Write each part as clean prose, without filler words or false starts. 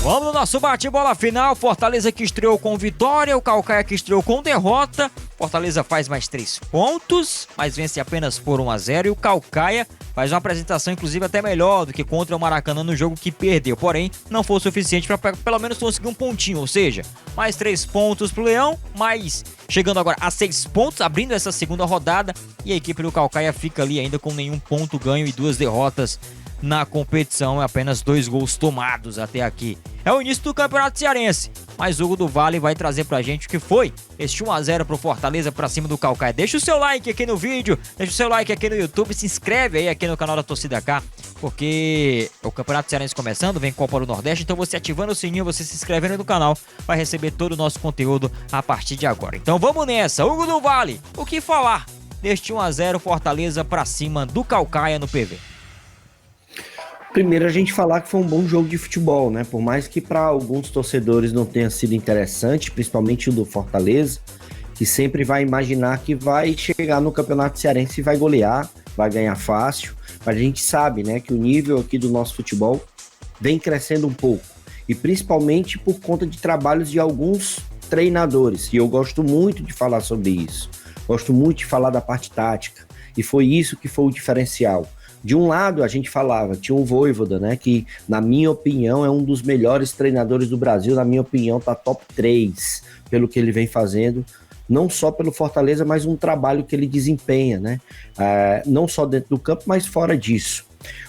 Vamos no nosso bate-bola final. Fortaleza que estreou com vitória, o Caucaia que estreou com derrota. Fortaleza faz mais 3 pontos, mas vence apenas por 1-0. E o Caucaia faz uma apresentação, inclusive, até melhor do que contra o Maracanã no jogo que perdeu. Porém, não foi o suficiente para pelo menos conseguir um pontinho. Ou seja, mais 3 pontos pro Leão, mas chegando agora a 6 pontos, abrindo essa segunda rodada. E a equipe do Caucaia fica ali ainda com nenhum ponto ganho e 2 derrotas na competição, apenas 2 gols tomados até aqui. É o início do Campeonato Cearense, mas o Hugo do Vale vai trazer pra gente o que foi este 1-0 pro Fortaleza pra cima do Caucaia. Deixa o seu like aqui no vídeo, deixa o seu like aqui no YouTube, se inscreve aí aqui no canal da Torcida K, porque o Campeonato Cearense começando, vem Copa do Nordeste, então você ativando o sininho, você se inscrevendo no canal, vai receber todo o nosso conteúdo a partir de agora. Então vamos nessa, Hugo do Vale, o que falar deste 1-0 Fortaleza pra cima do Caucaia no PV? Primeiro a gente falar que foi um bom jogo de futebol, né? Por mais que para alguns torcedores não tenha sido interessante, principalmente o do Fortaleza, que sempre vai imaginar que vai chegar no Campeonato Cearense e vai golear, vai ganhar fácil. Mas a gente sabe, né, que o nível aqui do nosso futebol vem crescendo um pouco. E principalmente por conta de trabalhos de alguns treinadores. E eu gosto muito de falar sobre isso. Gosto muito de falar da parte tática. E foi isso que foi o diferencial. De um lado, a gente falava, tinha o Vojvoda, né, que, na minha opinião, é um dos melhores treinadores do Brasil, na minha opinião, tá top 3, pelo que ele vem fazendo, não só pelo Fortaleza, mas um trabalho que ele desempenha, né, não só dentro do campo, mas fora disso.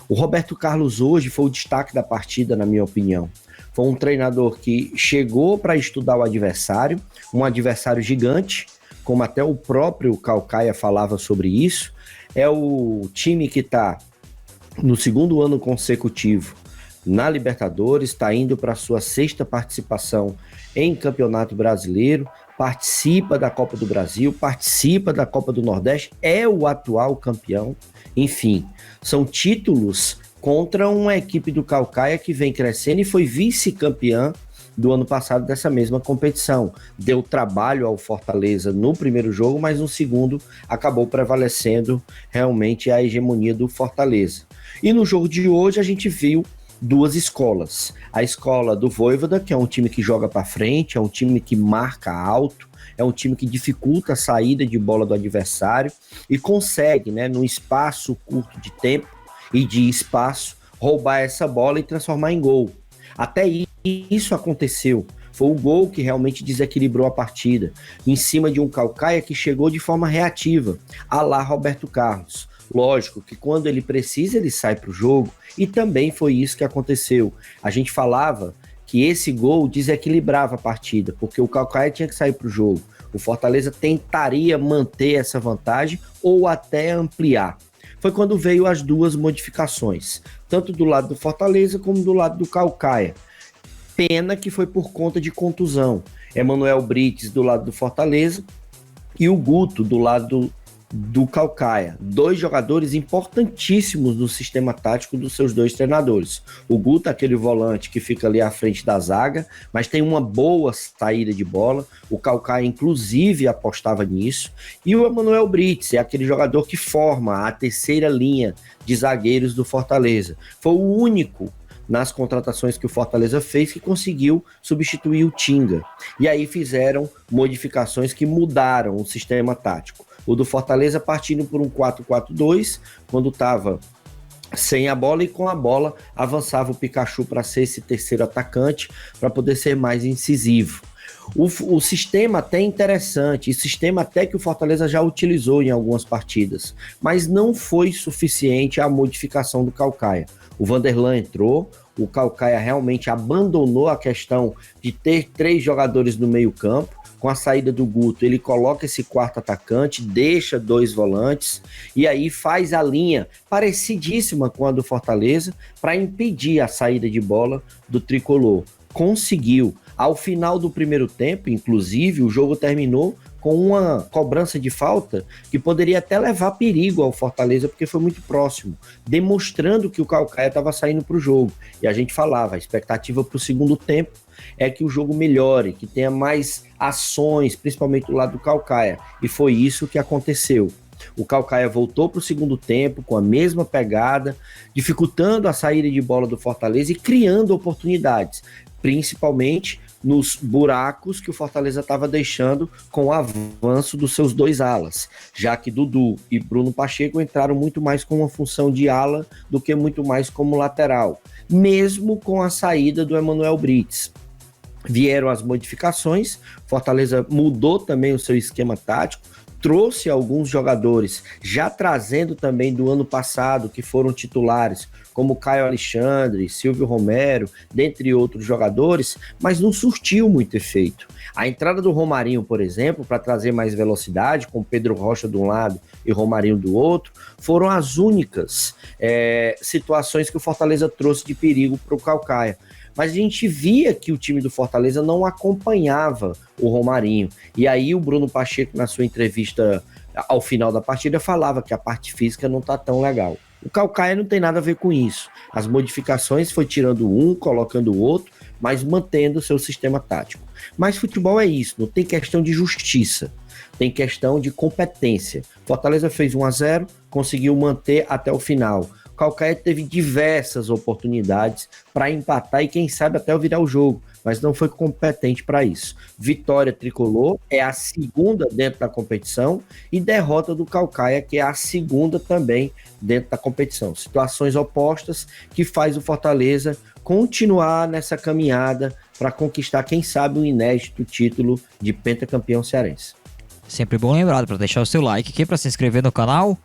O Roberto Carlos hoje foi o destaque da partida, na minha opinião. Foi um treinador que chegou para estudar o adversário, um adversário gigante, como até o próprio Caucaia falava sobre isso. É o time que está no 2º ano consecutivo na Libertadores, está indo para a sua 6ª participação em Campeonato Brasileiro, participa da Copa do Brasil, participa da Copa do Nordeste, é o atual campeão. Enfim, são títulos contra uma equipe do Caucaia que vem crescendo e foi vice-campeã do ano passado dessa mesma competição. Deu trabalho ao Fortaleza no primeiro jogo, mas no segundo acabou prevalecendo realmente a hegemonia do Fortaleza. E no jogo de hoje a gente viu 2 escolas. A escola do Vojvoda, que é um time que joga para frente, é um time que marca alto, é um time que dificulta a saída de bola do adversário e consegue, né, num espaço curto de tempo e de espaço, roubar essa bola e transformar em gol. Até isso aconteceu. Foi o gol que realmente desequilibrou a partida, em cima de um Caucaia que chegou de forma reativa, à la Roberto Carlos. Lógico que quando ele precisa, ele sai para o jogo, e também foi isso que aconteceu. A gente falava que esse gol desequilibrava a partida, porque o Caucaia tinha que sair para o jogo. O Fortaleza tentaria manter essa vantagem ou até ampliar. Foi quando veio as 2 modificações, tanto do lado do Fortaleza como do lado do Caucaia. Pena que foi por conta de contusão. Emanuel Brites do lado do Fortaleza e o Guto do lado do Caucaia. 2 jogadores importantíssimos no sistema tático dos seus 2 treinadores. O Guto, aquele volante que fica ali à frente da zaga, mas tem uma boa saída de bola. O Caucaia, inclusive, apostava nisso. E o Emanuel Brites é aquele jogador que forma a 3ª linha de zagueiros do Fortaleza. Foi o único nas contratações que o Fortaleza fez que conseguiu substituir o Tinga. E aí fizeram modificações que mudaram o sistema tático. O do Fortaleza partindo por um 4-4-2, quando estava sem a bola, e com a bola avançava o Pikachu para ser esse 3º atacante, para poder ser mais incisivo. O sistema até interessante, sistema até que o Fortaleza já utilizou em algumas partidas, mas não foi suficiente a modificação do Caucaia. O Vanderlan entrou, o Caucaia realmente abandonou a questão de ter 3 jogadores no meio campo. Com a saída do Guto, ele coloca esse 4º atacante, deixa 2 volantes e aí faz a linha parecidíssima com a do Fortaleza para impedir a saída de bola do tricolor. Conseguiu. Ao final do primeiro tempo, inclusive, o jogo terminou com uma cobrança de falta que poderia até levar perigo ao Fortaleza, porque foi muito próximo, demonstrando que o Caucaia estava saindo para o jogo. E a gente falava, a expectativa para o segundo tempo é que o jogo melhore, que tenha mais ações, principalmente do lado do Caucaia. E foi isso que aconteceu. O Caucaia voltou para o segundo tempo com a mesma pegada, dificultando a saída de bola do Fortaleza e criando oportunidades, principalmente nos buracos que o Fortaleza estava deixando com o avanço dos seus dois alas, já que Dudu e Bruno Pacheco entraram muito mais com uma função de ala do que muito mais como lateral, mesmo com a saída do Emanuel Brites. Vieram as modificações, Fortaleza mudou também o seu esquema tático, trouxe alguns jogadores, já trazendo também do ano passado, que foram titulares, como Caio Alexandre, Silvio Romero, dentre outros jogadores, mas não surtiu muito efeito. A entrada do Romarinho, por exemplo, para trazer mais velocidade, com Pedro Rocha de um lado e Romarinho do outro, foram as únicas situações que o Fortaleza trouxe de perigo para o Caucaia. Mas a gente via que o time do Fortaleza não acompanhava o Romarinho. E aí o Bruno Pacheco, na sua entrevista ao final da partida, falava que a parte física não está tão legal. O Caucaia não tem nada a ver com isso. As modificações foi tirando um, colocando o outro, mas mantendo o seu sistema tático. Mas futebol é isso, não tem questão de justiça, tem questão de competência. Fortaleza fez 1-0, conseguiu manter até o final. O Caucaia teve diversas oportunidades para empatar e quem sabe até virar o jogo, mas não foi competente para isso. Vitória tricolor é a segunda dentro da competição e derrota do Caucaia, que é a segunda também dentro da competição. Situações opostas que faz o Fortaleza continuar nessa caminhada para conquistar, quem sabe, o inédito título de pentacampeão cearense. Sempre bom lembrado para deixar o seu like aqui, para se inscrever no canal.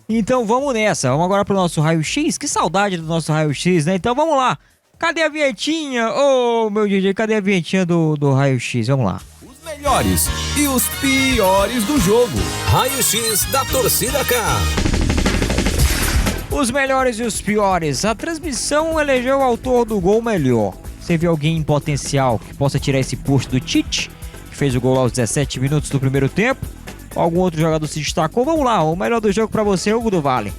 Então vamos nessa, vamos agora pro nosso raio-x. Que saudade do nosso raio-x, né? Então vamos lá. Cadê a vinhetinha? Ô, meu DJ, cadê a vinhetinha do raio-x? Vamos lá. Os melhores e os piores do jogo. Raio-x da Torcida K. Os melhores e os piores. A transmissão elegeu o autor do gol melhor. Você viu alguém em potencial que possa tirar esse posto do Tite, que fez o gol aos 17 minutos do primeiro tempo? Algum outro jogador se destacou? Vamos lá, o melhor do jogo pra você, Hugo do Vale.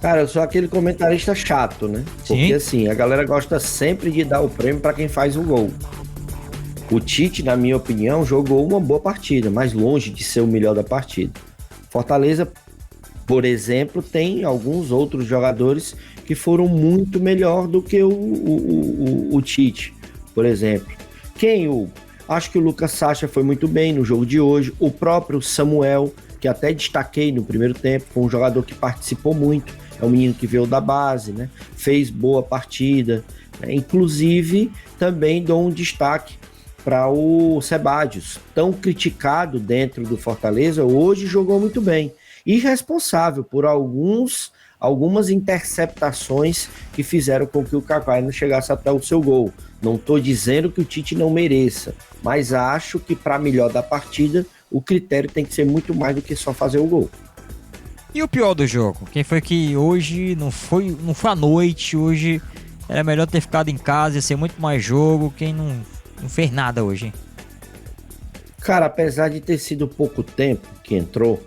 Cara, eu sou aquele comentarista chato, né? Porque Sim. assim, a galera gosta sempre de dar o prêmio pra quem faz o gol. O Tite, na minha opinião, jogou uma boa partida, mas longe de ser o melhor da partida. Fortaleza, por exemplo, tem alguns outros jogadores que foram muito melhor do que o Tite, por exemplo. Quem, Hugo? Acho que o Lucas Sacha foi muito bem no jogo de hoje. O próprio Samuel, que até destaquei no primeiro tempo, foi um jogador que participou muito. É um menino que veio da base, né? Fez boa partida. Né? Inclusive, também dou um destaque para o Sebadios, tão criticado dentro do Fortaleza, hoje jogou muito bem. E responsável por algumas interceptações que fizeram com que o Caucaia não chegasse até o seu gol. Não estou dizendo que o Tite não mereça, mas acho que para melhor da partida, o critério tem que ser muito mais do que só fazer o gol. E o pior do jogo? Quem foi que hoje não foi à noite, hoje era melhor ter ficado em casa, ia ser muito mais jogo, quem não fez nada hoje, hein? Cara, apesar de ter sido pouco tempo que entrou,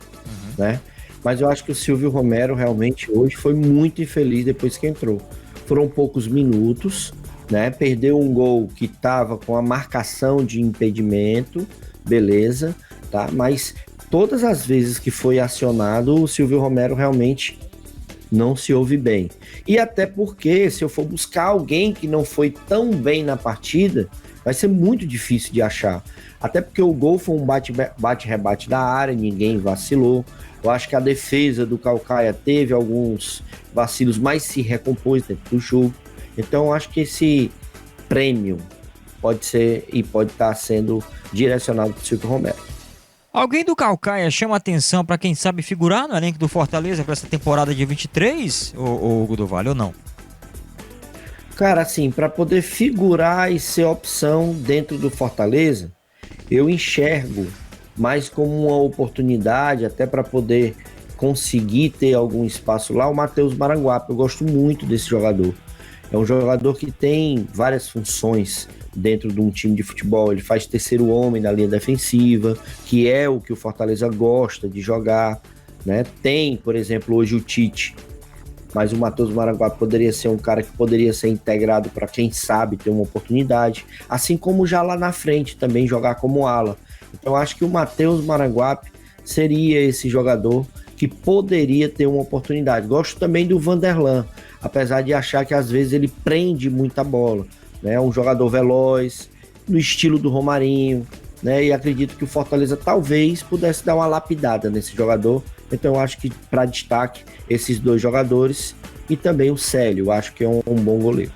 né? Mas eu acho que o Silvio Romero realmente hoje foi muito infeliz depois que entrou. Foram poucos minutos, né? Perdeu um gol que estava com a marcação de impedimento, beleza, tá? Mas todas as vezes que foi acionado, o Silvio Romero realmente não se ouve bem. E até porque, se eu for buscar alguém que não foi tão bem na partida, vai ser muito difícil de achar. Até porque o gol foi um bate-rebate da área, ninguém vacilou. Eu acho que a defesa do Caucaia teve alguns vacilos, mas se recompôs dentro do jogo. Então eu acho que esse prêmio pode ser e pode estar sendo direcionado para o Silvio Romero. Alguém do Caucaia chama atenção para quem sabe figurar no elenco do Fortaleza para essa temporada de 23, ou Hugo do Vale, ou não? Cara, assim, para poder figurar e ser opção dentro do Fortaleza, eu enxergo mais como uma oportunidade, até para poder conseguir ter algum espaço lá, o Matheus Maranguape. Eu gosto muito desse jogador. É um jogador que tem várias funções dentro de um time de futebol. Ele faz terceiro homem na linha defensiva, que é o que o Fortaleza gosta de jogar, né? Tem, por exemplo, hoje o Tite, mas o Matheus Maranguape poderia ser um cara que poderia ser integrado para quem sabe ter uma oportunidade, assim como já lá na frente também jogar como ala. Então acho que o Matheus Maranguape seria esse jogador que poderia ter uma oportunidade. Gosto também do Vanderlan, apesar de achar que às vezes ele prende muita bola, né? É um jogador veloz, no estilo do Romarinho, né? E acredito que o Fortaleza talvez pudesse dar uma lapidada nesse jogador. Então eu acho que para destaque esses dois jogadores e também o Célio, eu acho que é um bom goleiro.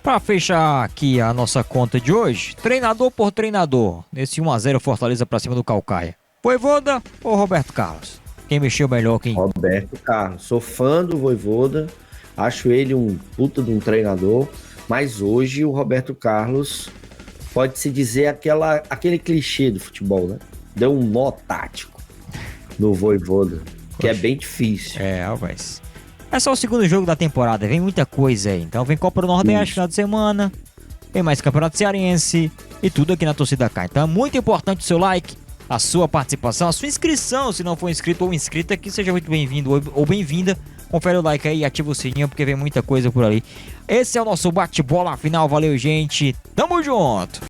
Para fechar aqui a nossa conta de hoje, treinador por treinador, nesse 1-0 Fortaleza para cima do Caucaia. Vojvoda ou Roberto Carlos? Quem mexeu melhor? Quem? Roberto Carlos. Sou fã do Vojvoda, acho ele um puta de um treinador, mas hoje o Roberto Carlos pode-se dizer aquele clichê do futebol, né? Deu um nó tático no Vojvoda, que é bem difícil. Rapaz. É só o segundo jogo da temporada, vem muita coisa aí. Então vem Copa do Nordeste, final de semana, vem mais Campeonato Cearense e tudo aqui na Torcida K. Então é muito importante o seu like, a sua participação, a sua inscrição, se não for inscrito ou inscrita, que seja muito bem-vindo ou bem-vinda. Confere o like aí e ativa o sininho, porque vem muita coisa por ali. Esse é o nosso bate-bola final, valeu gente, tamo junto!